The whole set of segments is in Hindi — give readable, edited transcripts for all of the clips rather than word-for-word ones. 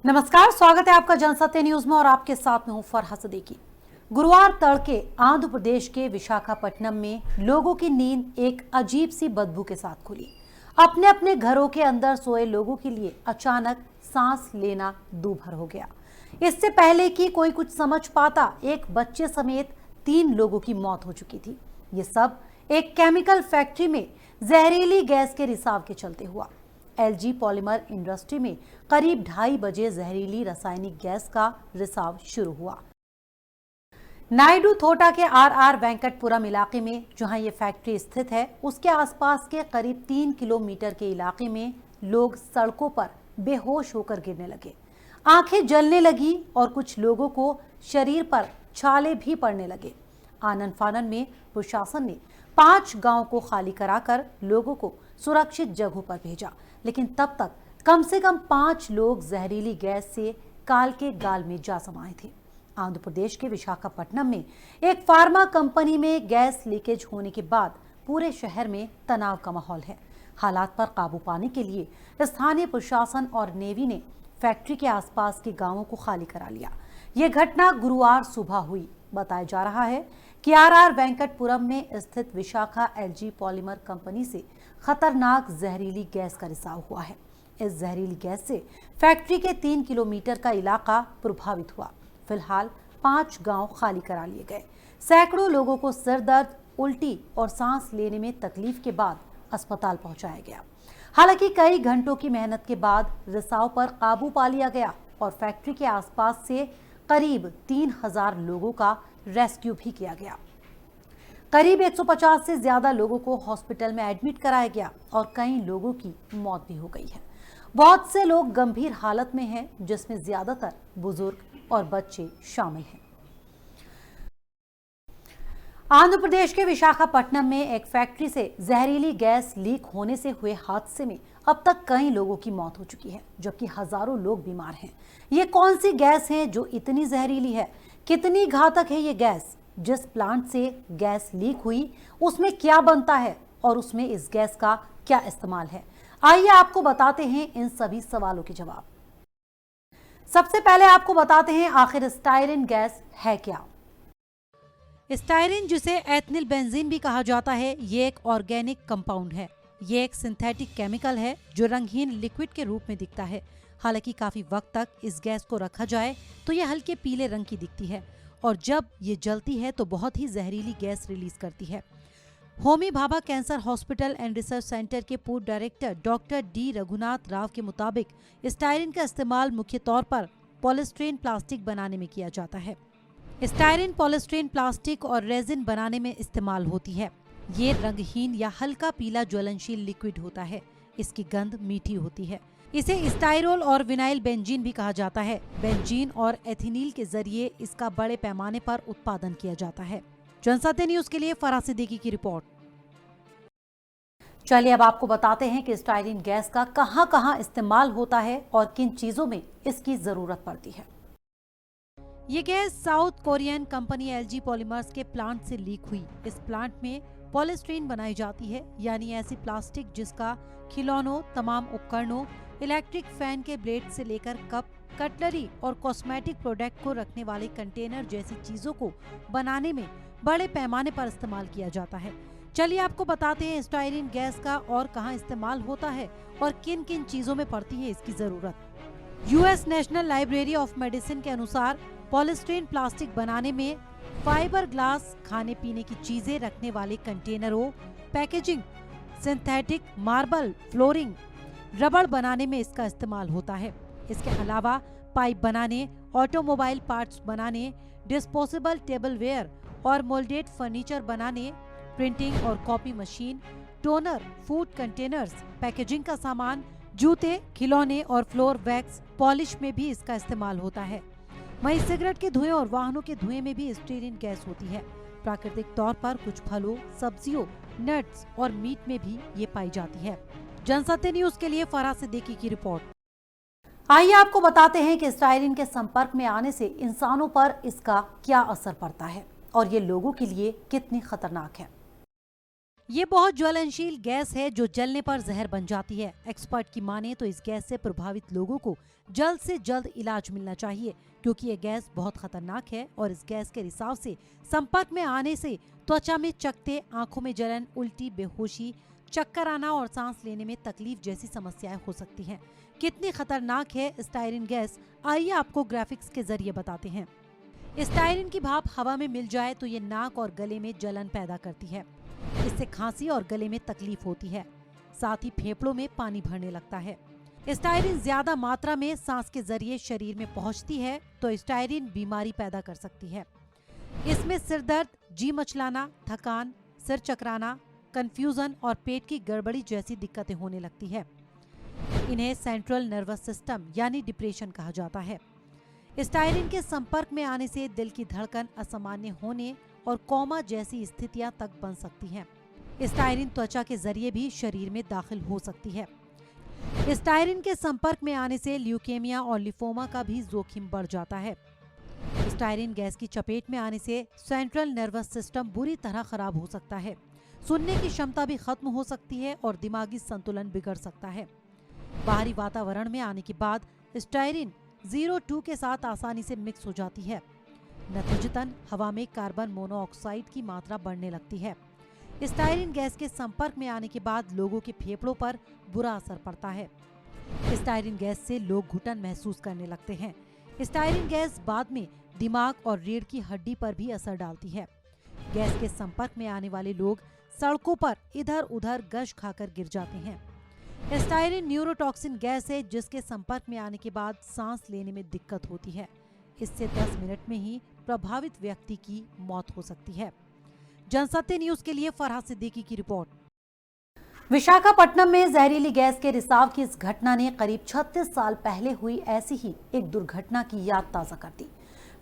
नमस्कार, स्वागत है आपका जनसत्य न्यूज में और आपके साथ में हूं फरहा सदीकी। गुरुवार तड़के आंध्र प्रदेश के विशाखापट्टनम में लोगों की नींद एक अजीब सी बदबू के साथ खुली। अपने अपने घरों के अंदर सोए लोगों के लिए अचानक सांस लेना दूभर हो गया। इससे पहले कि कोई कुछ समझ पाता, एक बच्चे समेत 3 लोगों की मौत हो चुकी थी। ये सब एक केमिकल फैक्ट्री में जहरीली गैस के रिसाव के चलते हुआ। एलजी पॉलीमर इंडस्ट्री में करीब 2:30 बजे जहरीली रासायनिक गैस का रिसाव शुरू हुआ। नायडू थोटा के आर वेंकटपुरम इलाके में जहां ये फैक्ट्री स्थित है, उसके आसपास के करीब 3 किलोमीटर के इलाके में लोग सड़कों पर बेहोश होकर गिरने लगे। आंखें जलने लगी और कुछ लोगों को शरीर पर छाले भी पड़ने लगे। आनन फानन में प्रशासन ने 5 गांवों को खाली कराकर लोगों को सुरक्षित जगहों पर भेजा, लेकिन तब तक कम से कम 5 लोग जहरीली गैस से काल के गाल में जा समाये थे। आंध्र प्रदेश के विशाखापट्टनम में एक फार्मा कंपनी में गैस लीकेज होने के बाद पूरे शहर में तनाव का माहौल है। हालात पर काबू पाने के लिए स्थानीय प्रशासन और नेवी ने फैक्ट्री के आसपास के गांवों को खाली करा लिया। ये घटना गुरुवार सुबह हुई। बताया जा रहा है कि आर वेंकटपुरम में स्थित विशाखा एलजी पॉलीमर कंपनी से खतरनाक जहरीली गैस का रिसाव हुआ है। इस जहरीली गैस से फैक्ट्री के 3 किलोमीटर का इलाका प्रभावित हुआ। फिलहाल 5 गांव खाली करा लिए गए। सैकड़ों लोगों को सिर दर्द, उल्टी और सांस लेने में तकलीफ के बाद अस्पताल पहुंचाया गया। हालांकि कई घंटों की मेहनत के बाद रिसाव पर काबू पा लिया गया और फैक्ट्री के आसपास से करीब 3000 लोगों का रेस्क्यू भी किया गया। करीब 150 से ज्यादा लोगों को हॉस्पिटल में एडमिट कराया गया और कई लोगों की मौत भी हो गई है। बहुत से लोग गंभीर हालत में हैं, जिसमें ज्यादातर बुजुर्ग और बच्चे शामिल हैं। आंध्र प्रदेश के विशाखापट्टनम में एक फैक्ट्री से जहरीली गैस लीक होने से हुए हादसे में अब तक कई लोगों की मौत हो चुकी है, जबकि हजारों लोग बीमार हैं। ये कौन सी गैस है जो इतनी जहरीली है? कितनी घातक है ये गैस? जिस प्लांट से गैस लीक हुई उसमें क्या बनता है और उसमें इस गैस का क्या इस्तेमाल है? आइए आपको बताते हैं इन सभी सवालों के जवाब। सबसे पहले आपको बताते हैं आखिर स्टायरिन गैस है क्या। स्टायरिन, जिसे एथिनिल बेंजीन भी कहा जाता है, ये एक ऑर्गेनिक कंपाउंड है। ये एक सिंथेटिक केमिकल है जो रंगहीन लिक्विड के रूप में दिखता है। हालांकि काफी वक्त तक इस गैस को रखा जाए तो ये हल्के पीले रंग की दिखती है और जब ये जलती है तो बहुत ही जहरीली गैस रिलीज करती है। Homi Bhabha cancer hospital and research centre के पूर्व director doctor D Raghunath Rao के मुताबिक स्टायरिन का इस्तेमाल मुख्य तौर पर पॉलीस्टीरीन प्लास्टिक बनाने में किया जाता है। स्टायरिन पॉलीस्टीरीन प्लास्टिक और रेजिन बनाने में इस्तेमाल होती है। ये रंगहीन या हल्का पीला ज्वलनशील लिक्विड होता है। इसकी गंध मीठी होती है। इसे स्टाइरोल और विनाइल बेंजीन भी कहा जाता है। बेंजीन और एथिनील के जरिए इसका बड़े पैमाने पर उत्पादन किया जाता है। जनसत्य न्यूज के लिए फरहा सिद्दीकी की रिपोर्ट। चलिए अब आपको बताते हैं कि स्टायरिन गैस का कहां-कहां इस्तेमाल होता है और किन चीजों में इसकी जरूरत पड़ती है। ये gas south Korean company LG polymers के प्लांट से लीक हुई। इस प्लांट में पॉलीस्टीरीन बनाई जाती है, यानी ऐसी प्लास्टिक जिसका खिलौनों, तमाम उपकरणों, इलेक्ट्रिक फैन के ब्लेड से लेकर कप, कटलरी और कॉस्मेटिक प्रोडक्ट को रखने वाले कंटेनर जैसी चीजों को बनाने में बड़े पैमाने पर इस्तेमाल किया जाता है। चलिए आपको बताते हैं स्टायरिन गैस का और कहां इस्तेमाल होता है और किन किन चीजों में पड़ती है इसकी जरूरत। US national library of medicine के अनुसार पॉलीस्टीरीन प्लास्टिक बनाने में फाइबर ग्लास, खाने पीने की चीजें रखने वाले कंटेनरों, पैकेजिंग, सिंथेटिक मार्बल, फ्लोरिंग, रबड़ बनाने में इसका इस्तेमाल होता है। इसके अलावा पाइप बनाने, ऑटोमोबाइल पार्ट्स बनाने, डिस्पोजेबल टेबलवेयर और मोल्डेड फर्नीचर बनाने, प्रिंटिंग और copy machine, toner, food containers, packaging का सामान, जूते, खिलौने और फ्लोर वैक्स पॉलिश में भी इसका इस्तेमाल होता है। वहीं सिगरेट के धुएं और वाहनों के धुएं में भी स्टीरीन गैस होती है। प्राकृतिक तौर पर कुछ फलों, सब्जियों, नट्स और मीट में भी ये पाई जाती है। जनसत्य न्यूज के लिए फरहा सिद्दीकी की रिपोर्ट। आइए आपको बताते हैं कि स्टायरिन के संपर्क में आने से इंसानों पर इसका क्या असर पड़ता है और ये लोगों के लिए कितनी खतरनाक है। ये बहुत ज्वलनशील गैस है जो जलने पर जहर बन जाती है। एक्सपर्ट की माने तो इस गैस से प्रभावित लोगों को जल्द से जल्द इलाज मिलना चाहिए, क्योंकि ये गैस बहुत खतरनाक है और इस गैस के रिसाव से संपर्क में आने से त्वचा में चकत्ते, आंखों में जलन, उल्टी, बेहोशी, चक्कर आना और सांस लेने में तकलीफ जैसी समस्याएं हो सकती हैं। कितनी खतरनाक है स्टायरिन गैस, आइए आपको ग्राफिक्स के जरिए बताते हैं। स्टायरिन की भाप हवा में मिल जाए तो ये नाक और गले में जलन पैदा करती है। इससे खांसी और गले में तकलीफ होती है, साथ ही फेफड़ों में पानी भरने लगता है। स्टायरिन ज्यादा मात्रा में सांस के जरिए शरीर में पहुंचती है तो स्टायरिन बीमारी पैदा कर सकती है। इसमें सिर दर्द, जी मचलाना, थकान, सिर चकराना, कंफ्यूजन और पेट की गड़बड़ी जैसी दिक्कतें होने लगती है। इन्हें सेंट्रल नर्वस सिस्टम यानी डिप्रेशन कहा जाता है। स्टायरिन के संपर्क में आने से दिल की धड़कन असामान्य होने और कोमा जैसी स्थितियां तक बन सकती हैं। स्टायरिन त्वचा के जरिए भी शरीर में दाखिल हो सकती है। स्टायरिन के संपर्क में आने से ल्यूकेमिया और लिफोमा का भी जोखिम बढ़ जाता है। स्टायरिन गैस की चपेट में आने से सेंट्रल नर्वस सिस्टम बुरी तरह खराब हो सकता है, सुनने की क्षमता भी खत्म हो सकती है और दिमागी संतुलन बिगड़ सकता है। बाहरी वातावरण में आने के बाद स्टायरिन 02 के साथ आसानी से मिक्स हो जाती है। नतीजतन हवा में कार्बन मोनोऑक्साइड की मात्रा बढ़ने लगती है। स्टायरिन गैस के संपर्क में आने के बाद लोगों के फेफड़ों पर बुरा असर पड़ता है। स्टायरिन गैस से लोग घुटन महसूस करने लगते हैं। स्टायरिन गैस बाद में दिमाग और रीढ़ की हड्डी पर भी असर डालती है। गैस के संपर्क में आने वाले लोग सड़कों पर इधर उधर गश खाकर गिर जाते हैं। स्टायरिन न्यूरोटॉक्सिन गैस है जिसके संपर्क में आने के बाद सांस लेने में दिक्कत होती है। इससे 10 मिनट में ही प्रभावित व्यक्ति की मौत हो सकती है। जनसत्य न्यूज के लिए फरहाद सिद्दीकी की रिपोर्ट। विशाखापट्टनम में जहरीली गैस के रिसाव की इस घटना ने करीब 36 साल पहले हुई ऐसी ही एक दुर्घटना की याद ताजा कर दी।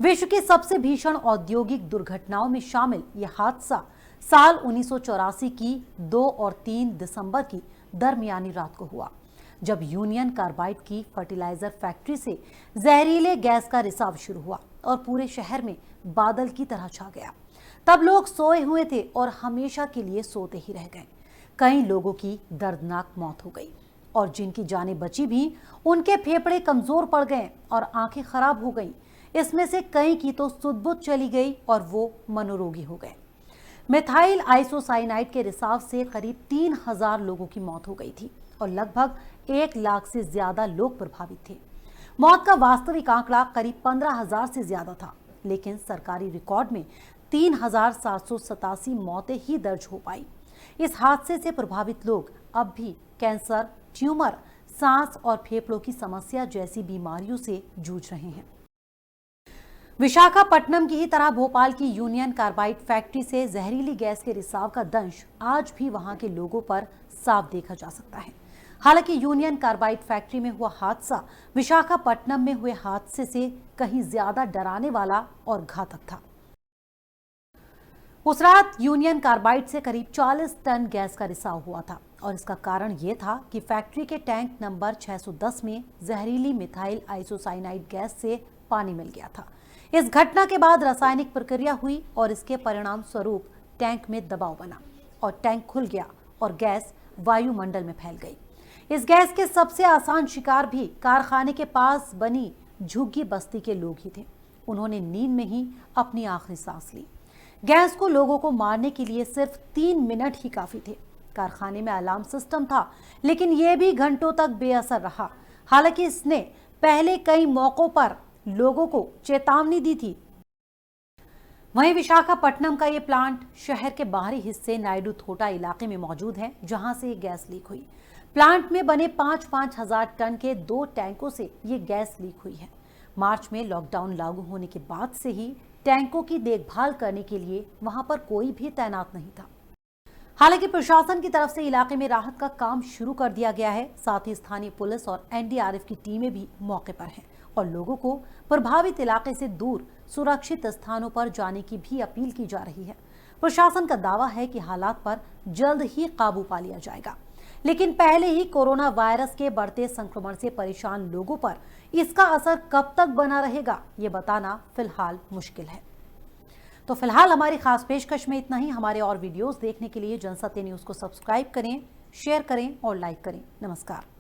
विश्व की सबसे भीषण औद्योगिक दुर्घटनाओं में शामिल यह हादसा साल 1984 की 2 और 3 दिसंबर की दरमियानी रात को हुआ, जब यूनियन कार्बाइड की फर्टिलाइजर फैक्ट्री से जहरीले गैस का रिसाव शुरू हुआ और पूरे शहर में बादल की तरह छा गया। तब लोग सोए हुए थे और हमेशा के लिए सोते ही रह गए। कई लोगों की दर्दनाक मौत हो गई और जिनकी जानें बची भी उनके फेफड़े कमजोर पड़ गए और आंखें खराब हो गईं। इसमें से कई की तो सुध-बुध चली गई और वो मनोरोगी हो गए। मिथाइल आइसोसाइनाइड के रिसाव से करीब 3000 लोगों की मौत हो गई थी और लगभग 1 लाख से ज्यादा लोग प्रभावित थे। मौत का वास्तविक आंकड़ा करीब 15,000 से ज्यादा था, लेकिन सरकारी रिकॉर्ड में 3,787 मौतें ही दर्ज हो पाई। इस हादसे से प्रभावित लोग अब भी कैंसर, ट्यूमर, सांस और फेफड़ों की समस्या जैसी बीमारियों से जूझ रहे हैं। विशाखापट्टनम की ही तरह भोपाल की यूनियन कार्बाइड फैक्ट्री से जहरीली गैस के रिसाव का दंश आज भी वहां के लोगों पर साफ देखा जा सकता है। हालांकि यूनियन कार्बाइड फैक्ट्री में हुआ हादसा विशाखापट्टनम में हुए हादसे से कहीं ज्यादा डराने वाला और घातक था। उस रात यूनियन कार्बाइड से करीब 40 टन गैस का रिसाव हुआ था और इसका कारण यह था कि फैक्ट्री के टैंक नंबर 610 में जहरीली मिथाइल आइसोसाइनाइड गैस से पानी मिल गया था। इस घटना के बाद रासायनिक प्रक्रिया हुई और इसके परिणाम स्वरूप टैंक में दबाव बना और टैंक खुल गया और गैस वायुमंडल में फैल गई। इस गैस के सबसे आसान शिकार भी कारखाने के पास बनी झुग्गी बस्ती के लोग ही थे। उन्होंने नींद में ही अपनी आखिरी सांस ली। गैस को लोगों को मारने के लिए सिर्फ 3 मिनट ही काफी थे। कारखाने में अलार्म सिस्टम था, लेकिन यह भी घंटों तक बेअसर रहा। हालांकि इसने पहले कई मौकों पर लोगों को चेतावनी दी थी। वहीं विशाखापट्टनम का ये प्लांट शहर के बाहरी हिस्से नायडू थोटा इलाके में मौजूद है, जहां से ये गैस लीक हुई। प्लांट में बने 5-5 हजार टन के 2 टैंकों से ये गैस लीक हुई है। मार्च में लॉकडाउन लागू होने के बाद से ही टैंकों की देखभाल करने के लिए वहां पर कोई भी तैनात नहीं था। हालांकि प्रशासन की तरफ से इलाके में राहत का काम शुरू कर दिया गया है। साथ ही स्थानीय पुलिस और एनडीआरएफ की टीमें भी मौके पर हैं और लोगों को प्रभावित इलाके से दूर सुरक्षित स्थानों पर जाने की भी अपील की जा रही है। प्रशासन का दावा है कि हालात पर जल्द ही काबू पा लिया जाएगा, लेकिन पहले ही कोरोना वायरस के बढ़ते संक्रमण से परेशान लोगों पर इसका असर कब तक बना रहेगा, ये बताना फिलहाल मुश्किल है। तो फिलहाल हमारी खास पेशकश में इतना ही। हमारे और वीडियोस देखने के लिए जनसत्य न्यूज को सब्सक्राइब करें, शेयर करें और लाइक करें। नमस्कार।